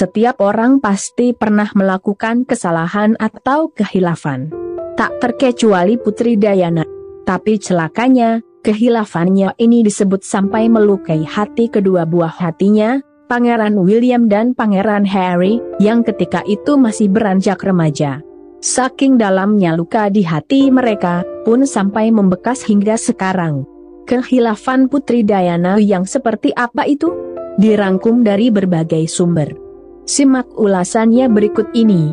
Setiap orang pasti pernah melakukan kesalahan atau kehilafan. Tak terkecuali Putri Diana. Tapi celakanya, kehilafannya ini disebut sampai melukai hati kedua buah hatinya, Pangeran William dan Pangeran Harry, yang ketika itu masih beranjak remaja. Saking dalamnya luka di hati mereka, pun sampai membekas hingga sekarang. Kehilafan Putri Diana yang seperti apa itu? Dirangkum dari berbagai sumber. Simak ulasannya berikut ini.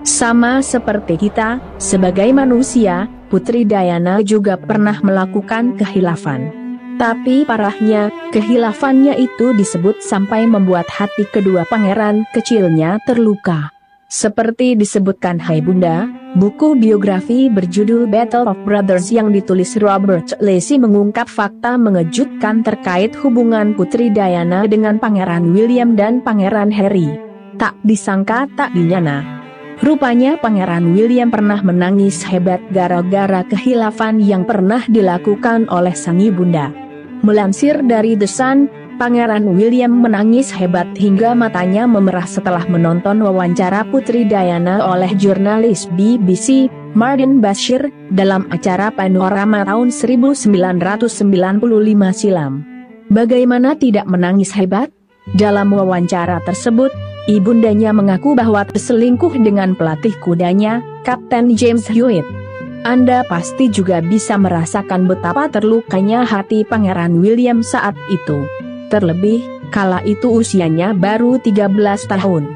Sama seperti kita, sebagai manusia, Putri Diana juga pernah melakukan kehilafan. Tapi parahnya, kehilafannya itu disebut sampai membuat hati kedua pangeran kecilnya terluka. Seperti disebutkan Hai Bunda, buku biografi berjudul Battle of Brothers yang ditulis Robert Lacy mengungkap fakta mengejutkan terkait hubungan Putri Diana dengan Pangeran William dan Pangeran Harry. Tak disangka tak dinyana. Rupanya Pangeran William pernah menangis hebat gara-gara kehilafan yang pernah dilakukan oleh sang ibunda. Melansir dari The Sun, Pangeran William menangis hebat hingga matanya memerah setelah menonton wawancara Putri Diana oleh jurnalis BBC, Martin Bashir, dalam acara Panorama tahun 1995 silam. Bagaimana tidak menangis hebat? Dalam wawancara tersebut, ibundanya mengaku bahwa terselingkuh dengan pelatih kudanya, Kapten James Hewitt. Anda pasti juga bisa merasakan betapa terlukanya hati Pangeran William saat itu. Terlebih, kala itu usianya baru 13 tahun.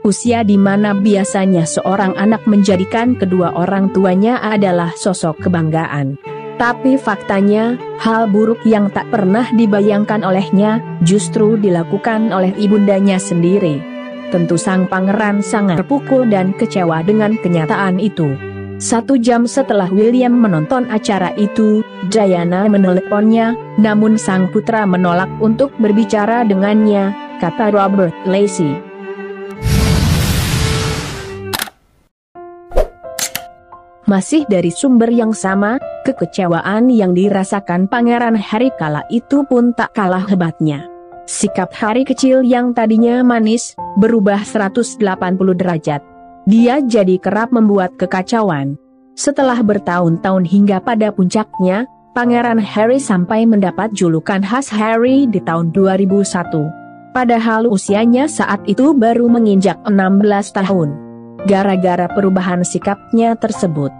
Usia di mana biasanya seorang anak menjadikan kedua orang tuanya adalah sosok kebanggaan. Tapi faktanya, hal buruk yang tak pernah dibayangkan olehnya, justru dilakukan oleh ibundanya sendiri. Tentu sang pangeran sangat terpukul dan kecewa dengan kenyataan itu. 1 jam setelah William menonton acara itu, Diana meneleponnya, namun sang putra menolak untuk berbicara dengannya, kata Robert Lacy. Masih dari sumber yang sama, kekecewaan yang dirasakan Pangeran Harry kala itu pun tak kalah hebatnya. Sikap Harry kecil yang tadinya manis, berubah 180 derajat. Dia jadi kerap membuat kekacauan. Setelah bertahun-tahun hingga pada puncaknya, Pangeran Harry sampai mendapat julukan khas Harry di tahun 2001. Padahal usianya saat itu baru menginjak 16 tahun. Gara-gara perubahan sikapnya tersebut,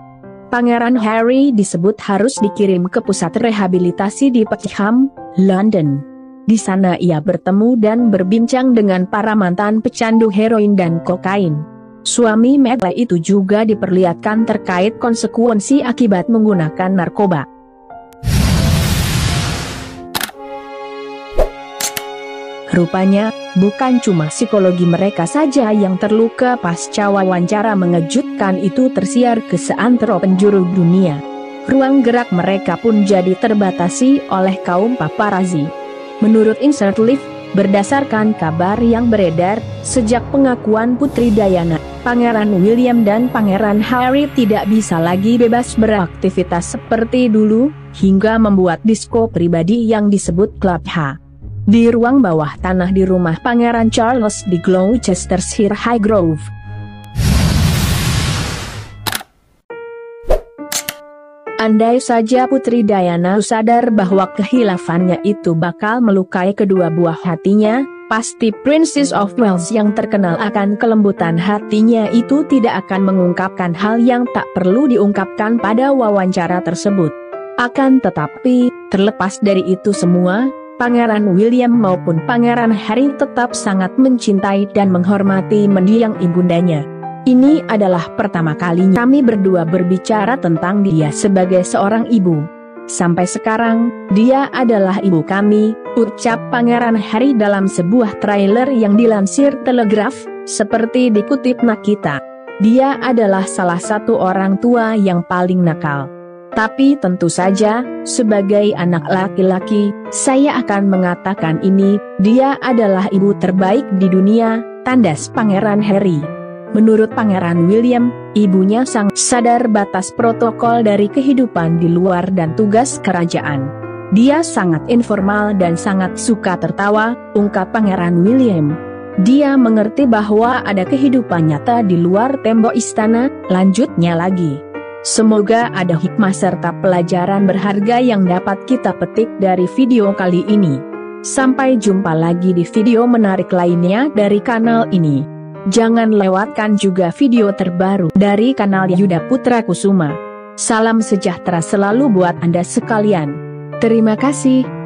Pangeran Harry disebut harus dikirim ke pusat rehabilitasi di Peckham, London. Di sana ia bertemu dan berbincang dengan para mantan pecandu heroin dan kokain. Suami Medley itu juga diperlihatkan terkait konsekuensi akibat menggunakan narkoba. Rupanya, bukan cuma psikologi mereka saja yang terluka pasca wawancara mengejutkan itu tersiar ke seantero penjuru dunia. Ruang gerak mereka pun jadi terbatasi oleh kaum paparazzi. Menurut Insert Live, berdasarkan kabar yang beredar, sejak pengakuan Putri Diana, Pangeran William dan Pangeran Harry tidak bisa lagi bebas beraktivitas seperti dulu, hingga membuat disko pribadi yang disebut Club H. Di ruang bawah tanah di rumah Pangeran Charles di Gloucestershire Highgrove. Andai saja Putri Diana sadar bahwa kehilafannya itu bakal melukai kedua buah hatinya, pasti Princess of Wales yang terkenal akan kelembutan hatinya itu tidak akan mengungkapkan hal yang tak perlu diungkapkan pada wawancara tersebut. Akan tetapi, terlepas dari itu semua, Pangeran William maupun Pangeran Harry tetap sangat mencintai dan menghormati mendiang ibundanya. Ini adalah pertama kalinya kami berdua berbicara tentang dia sebagai seorang ibu. Sampai sekarang, dia adalah ibu kami, ucap Pangeran Harry dalam sebuah trailer yang dilansir Telegraph, seperti dikutip Nakita. Dia adalah salah satu orang tua yang paling nakal. Tapi tentu saja, sebagai anak laki-laki, saya akan mengatakan ini, dia adalah ibu terbaik di dunia, tandas Pangeran Harry. Menurut Pangeran William, ibunya sangat sadar batas protokol dari kehidupan di luar dan tugas kerajaan. Dia sangat informal dan sangat suka tertawa, ungkap Pangeran William. Dia mengerti bahwa ada kehidupan nyata di luar tembok istana, lanjutnya lagi. Semoga ada hikmah serta pelajaran berharga yang dapat kita petik dari video kali ini. Sampai jumpa lagi di video menarik lainnya dari kanal ini. Jangan lewatkan juga video terbaru dari kanal Yuda Putra Kusuma. Salam sejahtera selalu buat Anda sekalian. Terima kasih.